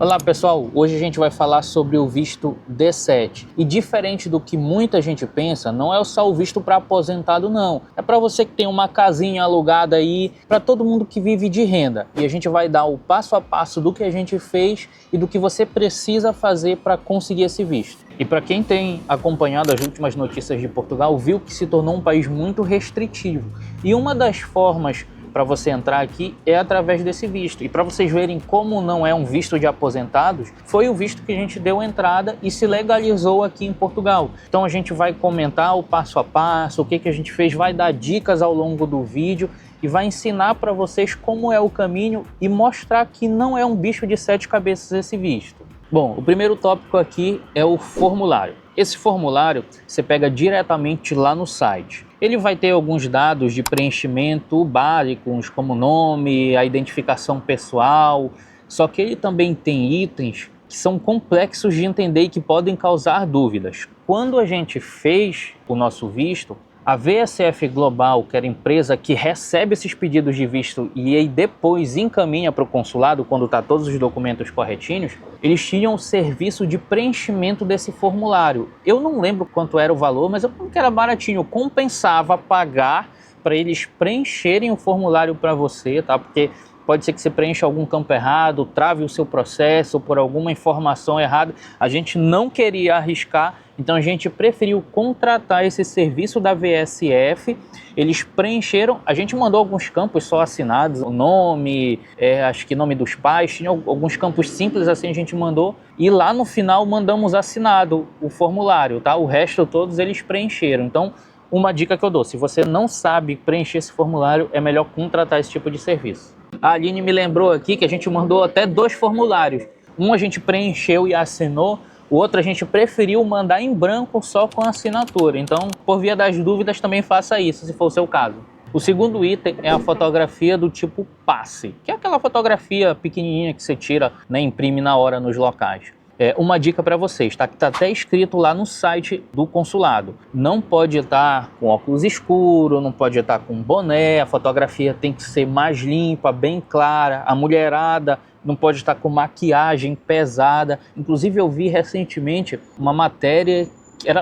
Olá pessoal, hoje a gente vai falar sobre o visto D7 e diferente do que muita gente pensa, não é só o visto para aposentado não, é para você que tem uma casinha alugada aí, para todo mundo que vive de renda, e a gente vai dar o passo a passo do que a gente fez e do que você precisa fazer para conseguir esse visto. E para quem tem acompanhado as últimas notícias de Portugal, viu que se tornou um país muito restritivo, e uma das formas para você entrar aqui é através desse visto. E para vocês verem como não é um visto de aposentados, foi o visto que a gente deu entrada e se legalizou aqui em Portugal. Então a gente vai comentar o passo a passo, o que a gente fez, vai dar dicas ao longo do vídeo e vai ensinar para vocês como é o caminho e mostrar que não é um bicho de sete cabeças esse visto. Bom, o primeiro tópico aqui é o formulário. Esse formulário você pega diretamente lá no site. Ele vai ter alguns dados de preenchimento básicos, como nome, a identificação pessoal, só que ele também tem itens que são complexos de entender e que podem causar dúvidas. Quando a gente fez o nosso visto, a VSF Global, que era a empresa que recebe esses pedidos de visto e aí depois encaminha para o consulado quando está todos os documentos corretinhos, eles tinham o serviço de preenchimento desse formulário. Eu não lembro quanto era o valor, mas eu lembro que era baratinho, compensava pagar para eles preencherem o formulário para você, tá? Porque pode ser que você preencha algum campo errado, trave o seu processo por alguma informação errada. A gente não queria arriscar, então a gente preferiu contratar esse serviço da VSF. Eles preencheram, a gente mandou alguns campos só assinados, o nome, acho que nome dos pais, tinha alguns campos simples assim a gente mandou. E lá no final mandamos assinado o formulário, tá? O resto todos eles preencheram. Então, uma dica que eu dou, se você não sabe preencher esse formulário, é melhor contratar esse tipo de serviço. A Aline me lembrou aqui que a gente mandou até 2 formulários. Um a gente preencheu e assinou, o outro a gente preferiu mandar em branco só com assinatura. Então, por via das dúvidas, também faça isso, se for o seu caso. O segundo item é a fotografia do tipo passe, que é aquela fotografia pequenininha que você tira, né, imprime na hora nos locais. Uma dica para vocês, tá? Que está até escrito lá no site do consulado. Não pode estar com óculos escuros, não pode estar com boné, a fotografia tem que ser mais limpa, bem clara. A mulherada não pode estar com maquiagem pesada. Inclusive eu vi recentemente uma matéria,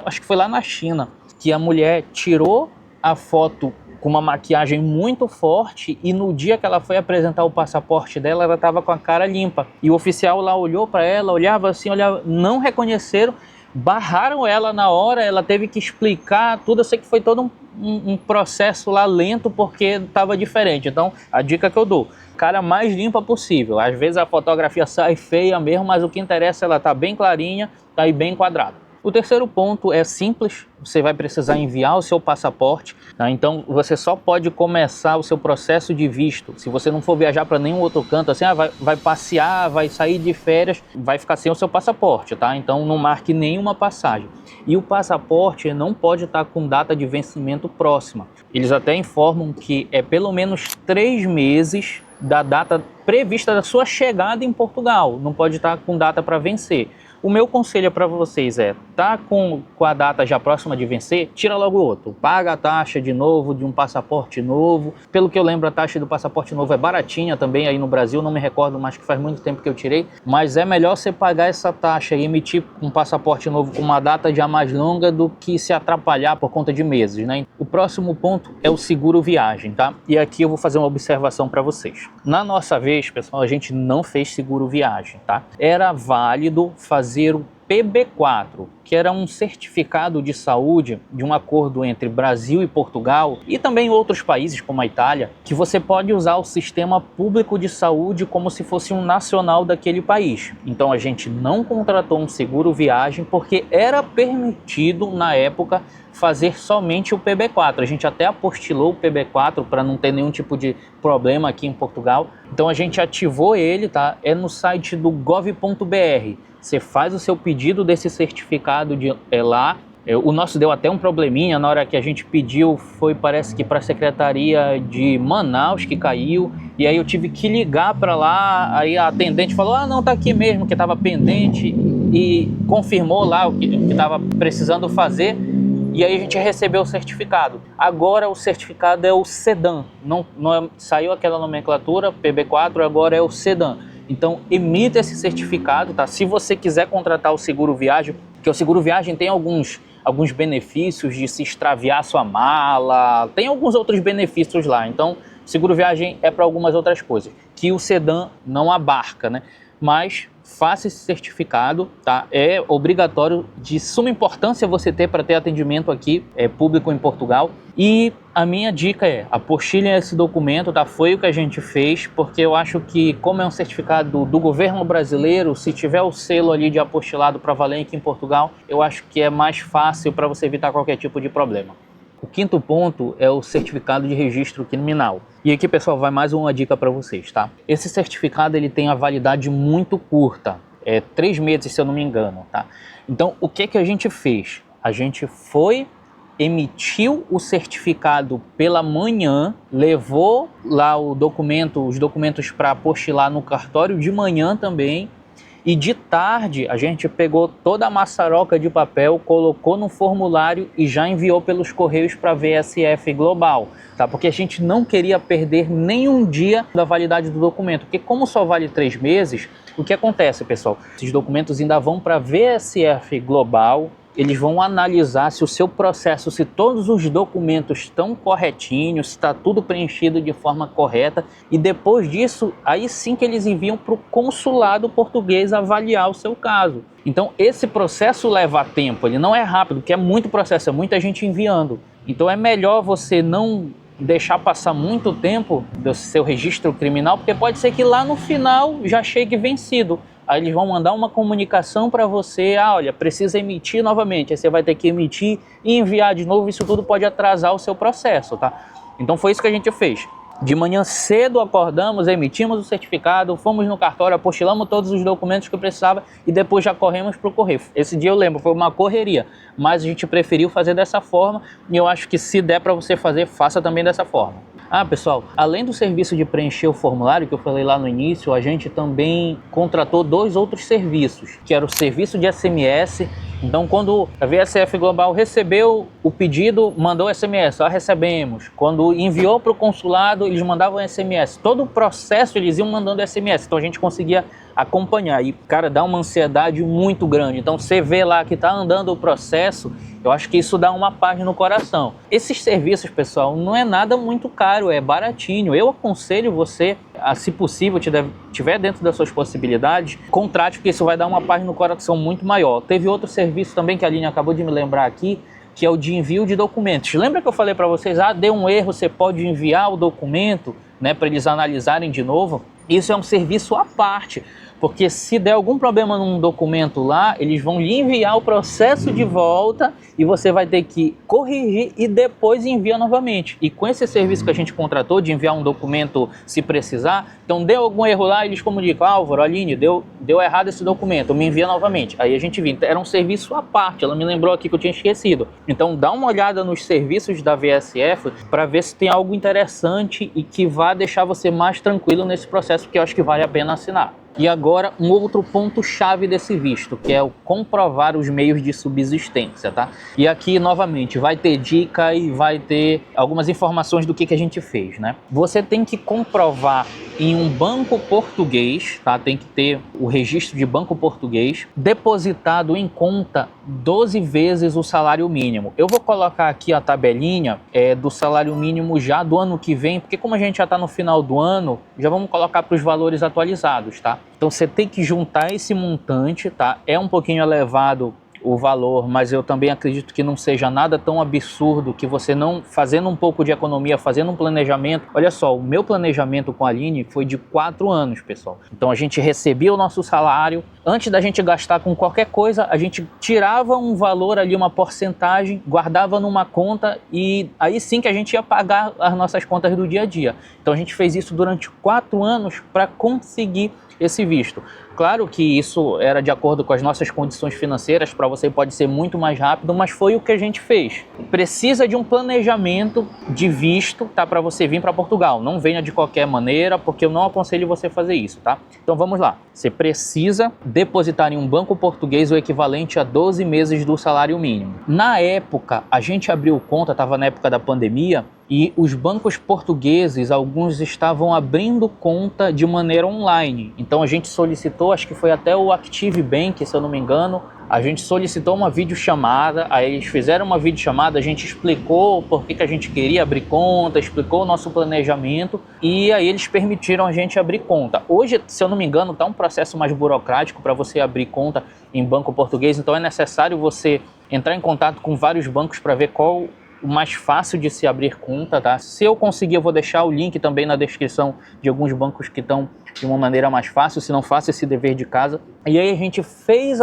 acho que foi lá na China, que a mulher tirou a foto com uma maquiagem muito forte e no dia que ela foi apresentar o passaporte dela, ela estava com a cara limpa. E o oficial lá olhou para ela, olhava assim, olhava, não reconheceram, barraram ela na hora, ela teve que explicar tudo. Eu sei que foi todo um processo lá lento porque estava diferente. Então, a dica que eu dou, cara mais limpa possível. Às vezes a fotografia sai feia mesmo, mas o que interessa é ela tá bem clarinha, tá aí bem enquadrada. O terceiro ponto é simples, você vai precisar enviar o seu passaporte, tá? Então você só pode começar o seu processo de visto se você não for viajar para nenhum outro canto, assim, vai passear, vai sair de férias, vai ficar sem o seu passaporte, tá? Então não marque nenhuma passagem. E o passaporte não pode estar com data de vencimento próxima. Eles até informam que é pelo menos 3 meses da data prevista da sua chegada em Portugal, não pode estar com data para vencer. O meu conselho para vocês tá com a data já próxima de vencer, tira logo outro. Paga a taxa de novo, de um passaporte novo. Pelo que eu lembro, a taxa do passaporte novo é baratinha também aí no Brasil, não me recordo, mas que faz muito tempo que eu tirei. Mas é melhor você pagar essa taxa e emitir um passaporte novo com uma data já mais longa do que se atrapalhar por conta de meses, né? O próximo ponto é o seguro viagem, tá? E aqui eu vou fazer uma observação para vocês. Na nossa vez, pessoal, a gente não fez seguro viagem, tá? Era válido fazer o PB4, que era um certificado de saúde de um acordo entre Brasil e Portugal e também outros países como a Itália, que você pode usar o sistema público de saúde como se fosse um nacional daquele país. Então a gente não contratou um seguro viagem porque era permitido na época fazer somente o PB4. A gente até apostilou o PB4 para não ter nenhum tipo de problema aqui em Portugal. Então a gente ativou ele, tá? É no site do gov.br. Você faz o seu pedido desse certificado lá. O nosso deu até um probleminha na hora que a gente pediu, parece que para a Secretaria de Manaus que caiu, e aí eu tive que ligar para lá, aí a atendente falou, não, tá aqui mesmo, que estava pendente, e confirmou lá o que estava precisando fazer, e aí a gente recebeu o certificado. Agora o certificado é o sedã, não saiu aquela nomenclatura, PB4, agora é o sedã. Então emita esse certificado, tá? Se você quiser contratar o seguro viagem, porque o seguro viagem tem alguns benefícios de se extraviar sua mala, tem alguns outros benefícios lá. Então seguro viagem é para algumas outras coisas que o sedã não abarca, né? Mas faça esse certificado, tá? É obrigatório, de suma importância você ter para ter atendimento aqui público em Portugal. E a minha dica é, apostilhem esse documento, tá? Foi o que a gente fez, porque eu acho que, como é um certificado do governo brasileiro, se tiver o selo ali de apostilado para valer aqui em Portugal, eu acho que é mais fácil para você evitar qualquer tipo de problema. O quinto ponto é o certificado de registro criminal. E aqui, pessoal, vai mais uma dica para vocês, tá? Esse certificado ele tem a validade muito curta, 3 meses, se eu não me engano, tá? Então, o que a gente fez? A gente emitiu o certificado pela manhã, levou lá os documentos para apostilar no cartório de manhã também. E de tarde a gente pegou toda a maçaroca de papel, colocou no formulário e já enviou pelos correios para a VSF Global, tá? Porque a gente não queria perder nenhum dia da validade do documento, porque como só vale 3 meses, o que acontece, pessoal? Esses documentos ainda vão para a VSF Global. Eles vão analisar se o seu processo, se todos os documentos estão corretinhos, se está tudo preenchido de forma correta, e depois disso, aí sim que eles enviam para o consulado português avaliar o seu caso. Então esse processo leva tempo, ele não é rápido, porque é muito processo, é muita gente enviando. Então é melhor você não deixar passar muito tempo do seu registro criminal, porque pode ser que lá no final já chegue vencido. Aí eles vão mandar uma comunicação para você, olha, precisa emitir novamente. Aí você vai ter que emitir e enviar de novo, isso tudo pode atrasar o seu processo, tá? Então foi isso que a gente fez. De manhã cedo acordamos, emitimos o certificado, fomos no cartório, apostilamos todos os documentos que precisava e depois já corremos para o correio. Esse dia eu lembro, foi uma correria, mas a gente preferiu fazer dessa forma e eu acho que se der para você fazer, faça também dessa forma. Pessoal, além do serviço de preencher o formulário que eu falei lá no início, a gente também contratou 2 outros serviços, que era o serviço de SMS. Então, quando a VSF Global recebeu o pedido, mandou SMS, recebemos. Quando enviou para o consulado, eles mandavam SMS. Todo o processo eles iam mandando SMS, então a gente conseguia acompanhar. E, cara, dá uma ansiedade muito grande. Então, você vê lá que está andando o processo, eu acho que isso dá uma paz no coração. Esses serviços, pessoal, não é nada muito caro, é baratinho. Eu aconselho você, se possível, tiver dentro das suas possibilidades, contrate, porque isso vai dar uma paz no coração muito maior. Teve outro serviço também que a Aline acabou de me lembrar aqui, que é o de envio de documentos. Lembra que eu falei para vocês, deu um erro, você pode enviar o documento, né, para eles analisarem de novo? Isso é um serviço à parte, porque se der algum problema num documento lá, eles vão lhe enviar o processo de volta e você vai ter que corrigir e depois envia novamente. E com esse serviço que a gente contratou de enviar um documento se precisar, então deu algum erro lá, eles comunicam, Álvaro, Aline, deu errado esse documento, me envia novamente. Aí a gente viu, era um serviço à parte, ela me lembrou aqui que eu tinha esquecido. Então dá uma olhada nos serviços da VSF para ver se tem algo interessante e que vá deixar você mais tranquilo nesse processo, porque eu acho que vale a pena assinar. E agora, um outro ponto-chave desse visto, que é o comprovar os meios de subsistência, tá? E aqui, novamente, vai ter dica e vai ter algumas informações do que a gente fez, né? Você tem que comprovar em um banco português, tá? Tem que ter o registro de banco português, depositado em conta 12 vezes o salário mínimo. Eu vou colocar aqui a tabelinha do salário mínimo já do ano que vem, porque como a gente já está no final do ano, já vamos colocar para os valores atualizados, tá? Então você tem que juntar esse montante, tá? É um pouquinho elevado o valor, mas eu também acredito que não seja nada tão absurdo que você não, fazendo um pouco de economia, fazendo um planejamento. Olha só, o meu planejamento com a Aline foi de 4 anos, pessoal. Então a gente recebia o nosso salário, antes da gente gastar com qualquer coisa, a gente tirava um valor ali, uma porcentagem, guardava numa conta e aí sim que a gente ia pagar as nossas contas do dia a dia. Então a gente fez isso durante 4 anos para conseguir esse visto. Claro que isso era de acordo com as nossas condições financeiras, para você pode ser muito mais rápido, mas foi o que a gente fez. Precisa de um planejamento de visto, tá, para você vir para Portugal. Não venha de qualquer maneira, porque eu não aconselho você fazer isso, tá? Então vamos lá. Você precisa depositar em um banco português o equivalente a 12 meses do salário mínimo. Na época, a gente abriu conta, estava na época da pandemia, E os bancos portugueses, alguns estavam abrindo conta de maneira online. Então a gente solicitou, acho que foi até o Active Bank, se eu não me engano, a gente solicitou uma videochamada, aí eles fizeram uma videochamada, a gente explicou por que a gente queria abrir conta, explicou o nosso planejamento e aí eles permitiram a gente abrir conta. Hoje, se eu não me engano, está um processo mais burocrático para você abrir conta em banco português, então é necessário você entrar em contato com vários bancos para ver qual o mais fácil de se abrir conta, tá? Se eu conseguir, eu vou deixar o link também na descrição de alguns bancos que estão de uma maneira mais fácil, se não faça esse dever de casa. E aí a gente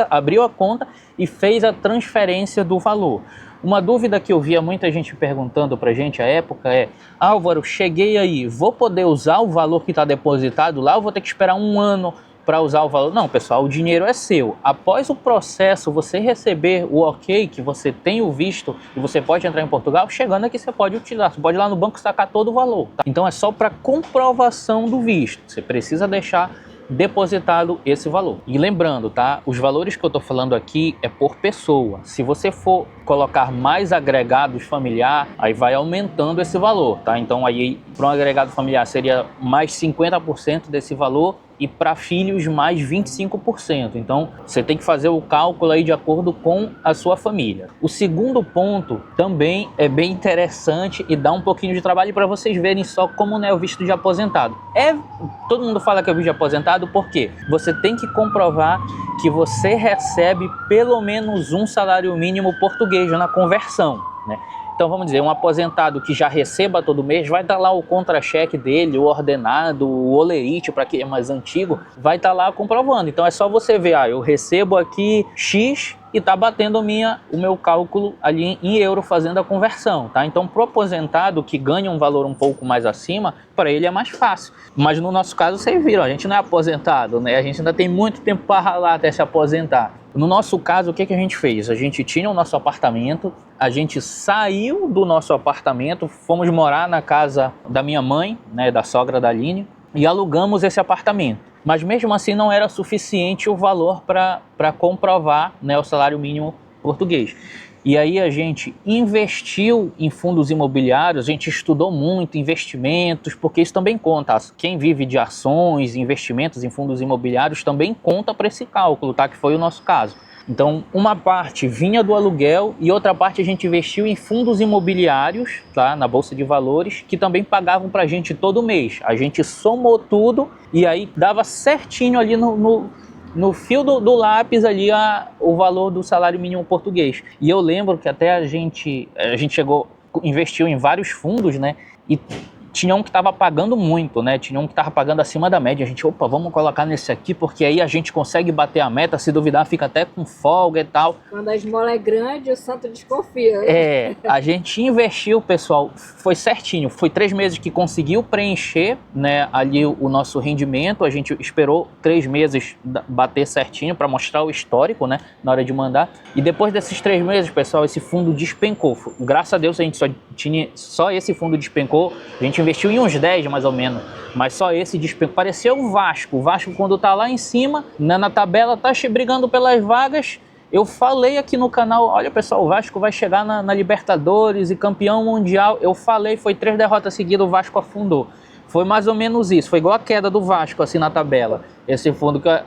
abriu a conta e fez a transferência do valor. Uma dúvida que eu via muita gente perguntando pra gente à época é: Álvaro, cheguei aí, vou poder usar o valor que está depositado lá ou vou ter que esperar um ano para usar o valor? Não, pessoal, o dinheiro é seu. Após o processo, você receber o ok, que você tem o visto e você pode entrar em Portugal, chegando aqui você pode utilizar, você pode ir lá no banco sacar todo o valor, tá? Então é só para comprovação do visto, você precisa deixar depositado esse valor. E lembrando, tá? Os valores que eu tô falando aqui é por pessoa. Se você for colocar mais agregados familiar, aí vai aumentando esse valor, tá? Então aí para um agregado familiar seria mais 50% desse valor e para filhos mais 25%. Então você tem que fazer o cálculo aí de acordo com a sua família. O segundo ponto também é bem interessante e dá um pouquinho de trabalho para vocês verem só como não é o visto de aposentado. Todo mundo fala que é o visto de aposentado porque você tem que comprovar que você recebe pelo menos um salário mínimo português na conversão, né? Então vamos dizer, um aposentado que já receba todo mês, vai estar lá o contra-cheque dele, o ordenado, o olerite, para quem é mais antigo, vai estar lá comprovando. Então é só você ver, eu recebo aqui X e está batendo o meu cálculo ali em euro fazendo a conversão, tá? Então pro aposentado que ganha um valor um pouco mais acima, para ele é mais fácil. Mas no nosso caso, vocês viram, a gente não é aposentado, né? A gente ainda tem muito tempo para ralar até se aposentar. No nosso caso, o que a gente fez? A gente tinha o nosso apartamento, a gente saiu do nosso apartamento, fomos morar na casa da minha mãe, né, da sogra da Aline, e alugamos esse apartamento. Mas mesmo assim não era suficiente o valor para comprovar, né, o salário mínimo português. E aí a gente investiu em fundos imobiliários, a gente estudou muito investimentos, porque isso também conta. Quem vive de ações, investimentos em fundos imobiliários também conta para esse cálculo, tá? Que foi o nosso caso. Então, uma parte vinha do aluguel e outra parte a gente investiu em fundos imobiliários, tá? Na Bolsa de Valores, que também pagavam para a gente todo mês. A gente somou tudo e aí dava certinho ali no fio do lápis ali o valor do salário mínimo português. E eu lembro que até a gente investiu em vários fundos, né? E tinha um que estava pagando muito, né? Tinha um que estava pagando acima da média. A gente, vamos colocar nesse aqui, porque aí a gente consegue bater a meta, se duvidar fica até com folga e tal. Quando a esmola é grande, o santo desconfia. A gente investiu, pessoal, foi certinho. Foi 3 meses que conseguiu preencher, né, ali o nosso rendimento. A gente esperou 3 meses bater certinho para mostrar o histórico, né, na hora de mandar. E depois desses 3 meses, pessoal, esse fundo despencou. Graças a Deus a gente só esse fundo despencou. A gente investiu em uns 10 mais ou menos, mas só esse despencou. Parecia o Vasco. O Vasco, quando tá lá em cima, na tabela, tá brigando pelas vagas. Eu falei aqui no canal, olha pessoal, o Vasco vai chegar na Libertadores e campeão mundial. Eu falei, foi 3 derrotas seguidas, o Vasco afundou. Foi mais ou menos isso, foi igual a queda do Vasco assim na tabela. Esse fundo que a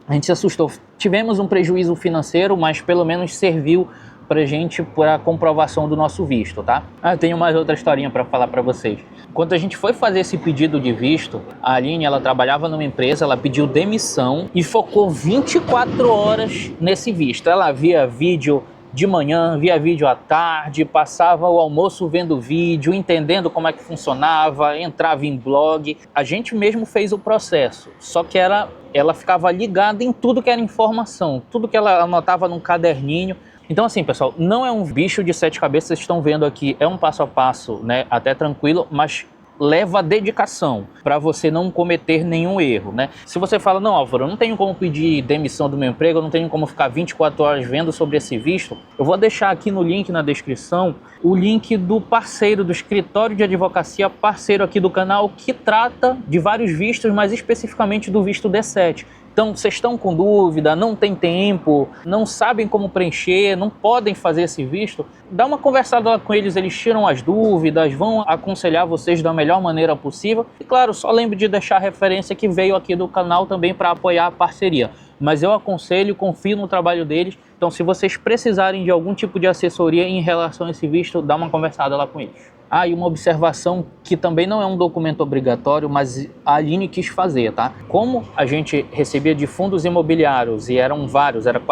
gente se assustou. Tivemos um prejuízo financeiro, mas pelo menos serviu pra gente para a comprovação do nosso visto, tá? Eu tenho mais outra historinha para falar para vocês. Quando a gente foi fazer esse pedido de visto, a Aline, ela trabalhava numa empresa, ela pediu demissão e focou 24 horas nesse visto. Ela via vídeo de manhã, via vídeo à tarde, passava o almoço vendo vídeo, entendendo como é que funcionava, entrava em blog. A gente mesmo fez o processo, só que ela ficava ligada em tudo que era informação, tudo que ela anotava num caderninho. Então assim, pessoal, não é um bicho de 7 cabeças, vocês estão vendo aqui, é um passo a passo, né, até tranquilo, mas leva dedicação para você não cometer nenhum erro, né? Se você fala, não, Álvaro, eu não tenho como pedir demissão do meu emprego, eu não tenho como ficar 24 horas vendo sobre esse visto, eu vou deixar aqui no link na descrição o link do parceiro, do escritório de advocacia, parceiro aqui do canal, que trata de vários vistos, mas especificamente do visto D7. Então, vocês estão com dúvida, não tem tempo, não sabem como preencher, não podem fazer esse visto, dá uma conversada lá com eles, eles tiram as dúvidas, vão aconselhar vocês da melhor maneira possível. E claro, só lembre de deixar a referência que veio aqui do canal também para apoiar a parceria. Mas eu aconselho, confio no trabalho deles. Então, se vocês precisarem de algum tipo de assessoria em relação a esse visto, dá uma conversada lá com eles. Ah, e uma observação que também não é um documento obrigatório, mas a Aline quis fazer, tá? Como a gente recebia de fundos imobiliários, e eram vários, eram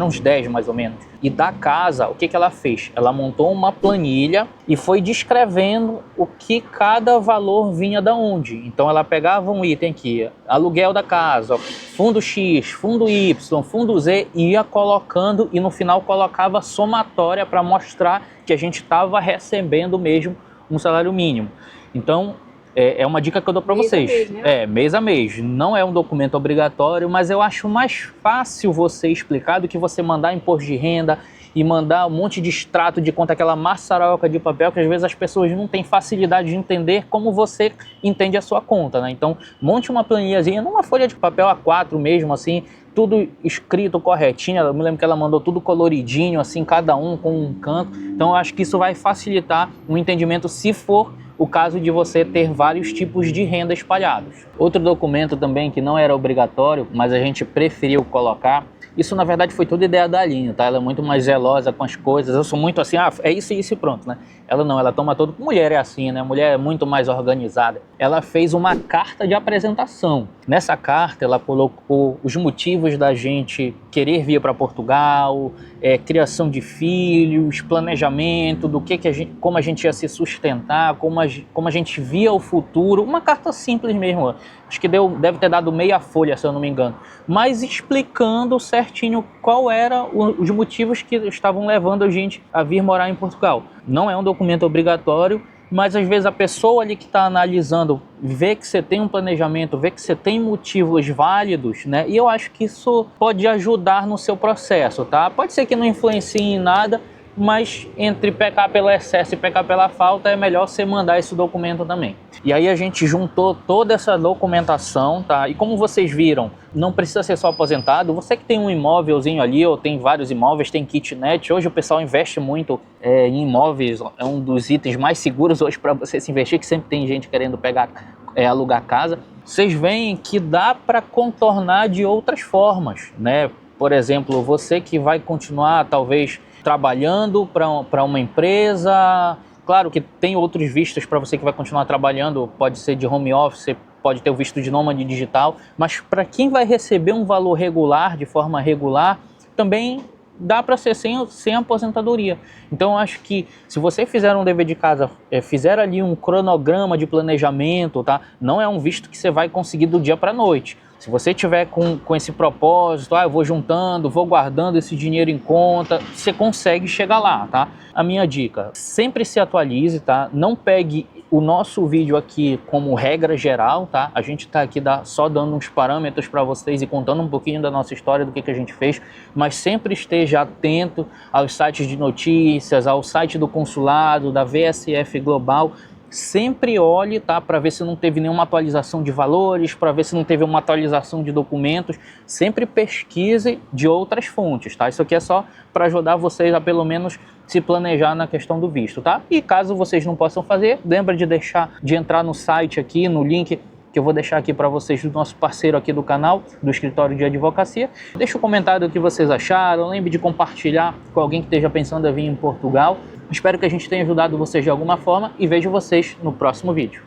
uns 10 mais ou menos, e da casa, o que ela fez? Ela montou uma planilha e foi descrevendo o que cada valor vinha da onde. Então ela pegava um item aqui, aluguel da casa, fundo X, fundo Y, fundo Z, e ia colocando e no final colocava somatória para mostrar que a gente estava recebendo mesmo um salário mínimo. Então, é uma dica que eu dou para vocês. Mês a mês, né? Mês a mês. Não é um documento obrigatório, mas eu acho mais fácil você explicar do que você mandar imposto de renda e mandar um monte de extrato de conta, aquela maçaroca de papel, que às vezes as pessoas não têm facilidade de entender como você entende a sua conta, né? Então, monte uma planilhazinha numa folha de papel A4 mesmo, assim, tudo escrito corretinho. Eu me lembro que ela mandou tudo coloridinho, assim, cada um com um canto. Então, eu acho que isso vai facilitar o entendimento se for o caso de você ter vários tipos de renda espalhados. Outro documento também que não era obrigatório, mas a gente preferiu colocar, isso na verdade foi tudo ideia da Aline, tá? Ela é muito mais zelosa com as coisas, eu sou muito assim, é isso e pronto, né? Ela não, ela toma todo... Mulher é assim, né? Mulher é muito mais organizada. Ela fez uma carta de apresentação. Nessa carta ela colocou os motivos da gente querer vir para Portugal, criação de filhos, planejamento, do que a gente, como a gente ia se sustentar, como a gente via o futuro. Uma carta simples mesmo, acho que deve ter dado meia folha, se eu não me engano, mas explicando certinho qual eram os motivos que estavam levando a gente a vir morar em Portugal. Não é um documento obrigatório, mas às vezes a pessoa ali que está analisando vê que você tem um planejamento, vê que você tem motivos válidos, né? E eu acho que isso pode ajudar no seu processo, tá? Pode ser que não influencie em nada, mas entre pecar pelo excesso e pecar pela falta, é melhor você mandar esse documento também. E aí a gente juntou toda essa documentação, tá? E como vocês viram, não precisa ser só aposentado. Você que tem um imóvelzinho ali, ou tem vários imóveis, tem kitnet. Hoje o pessoal investe muito em imóveis, é um dos itens mais seguros hoje para você se investir, que sempre tem gente querendo alugar casa. Vocês veem que dá para contornar de outras formas, né? Por exemplo, você que vai continuar talvez trabalhando para uma empresa, claro que tem outros vistos para você que vai continuar trabalhando, pode ser de home office, pode ter o visto de nômade digital, mas para quem vai receber um valor regular, de forma regular, também dá para ser sem aposentadoria. Então eu acho que se você fizer um dever de casa, fizer ali um cronograma de planejamento, tá? Não é um visto que você vai conseguir do dia para a noite. Se você tiver com esse propósito, eu vou juntando, vou guardando esse dinheiro em conta, você consegue chegar lá, tá? A minha dica, sempre se atualize, tá? Não pegue o nosso vídeo aqui como regra geral, tá? A gente tá aqui só dando uns parâmetros para vocês e contando um pouquinho da nossa história, do que a gente fez, mas sempre esteja atento aos sites de notícias, ao site do consulado, da VSF Global. Sempre olhe, tá, para ver se não teve nenhuma atualização de valores, para ver se não teve uma atualização de documentos. Sempre pesquise de outras fontes, tá? Isso aqui é só para ajudar vocês a pelo menos se planejar na questão do visto, tá? E caso vocês não possam fazer, lembra de entrar no site aqui, no link que eu vou deixar aqui para vocês do nosso parceiro aqui do canal, do Escritório de Advocacia. Deixa um comentário do que vocês acharam, lembre de compartilhar com alguém que esteja pensando em vir em Portugal. Espero que a gente tenha ajudado vocês de alguma forma e vejo vocês no próximo vídeo.